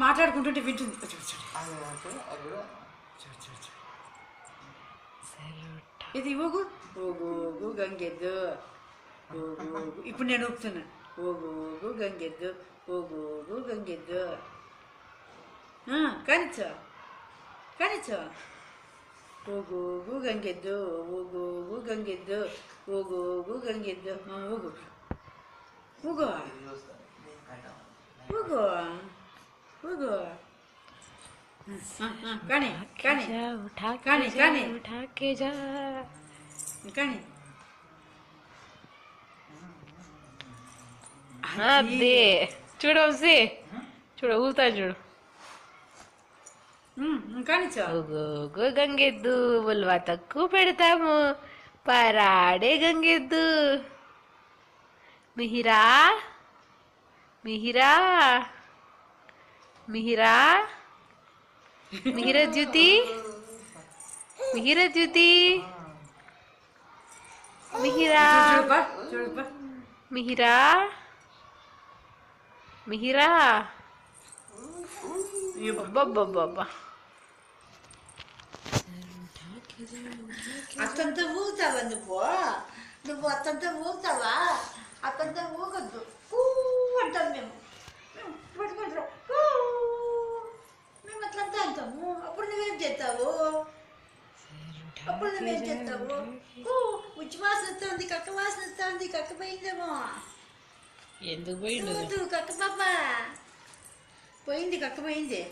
మాట్లాడుకుంటుంటే వింటుంది. చూడు చూడు చూడు చూడు. ఇది ఊగు ఊగు ఊగు గంగెద్దు ఊగు ఊగు. ఇప్పుడు నేను ఊపుతున్నా. ఊగు ఊగు గంగెద్దు ఊగు ఊగు గంగెద్దు. కానిచ్చో కానిచ్చో. ఊగు ఊగు గంగెద్దు ఊగు ఊగు గంగెద్దు ఊగు ఊగు గంగెద్దు. ఊగు ఊగు ఊగు ఊగు. కానీ కానీ కానీ కానీ కానీ అదే చూడు వంశీ చూడు ఊతా చూడు. కానిచ్చో. ఊగు గంగెద్దు ఉల్వా తక్కువ పెడతాము పరాడే గంగెద్దు. మిహిరా మిహిరా మిహిరా మిహిరా జ్యోతి మిహిరా జ్యోతి మిహిరా మిహిరా మిహిరా. అబ్బబ్బబ్బబ్బా అత్తంతా ఊగుతావా నువ్వు అత్తంతా ఊగుతావా? అత్తంతా ఊగద్దు. అంటాం మేము పట్టుకుంటాం. మేము అట్లంతా అంటాము. అప్పుడు నువ్వేం చేస్తావు? అప్పుడు నువ్వేం చేస్తావు? ఉచ్చి వాసన వస్తుంది, కక్క వాసన వస్తుంది. కక్క పోయిందేమో. ఎందుకు పోయిండు? కక్క పాప పోయింది, కక్క పోయింది.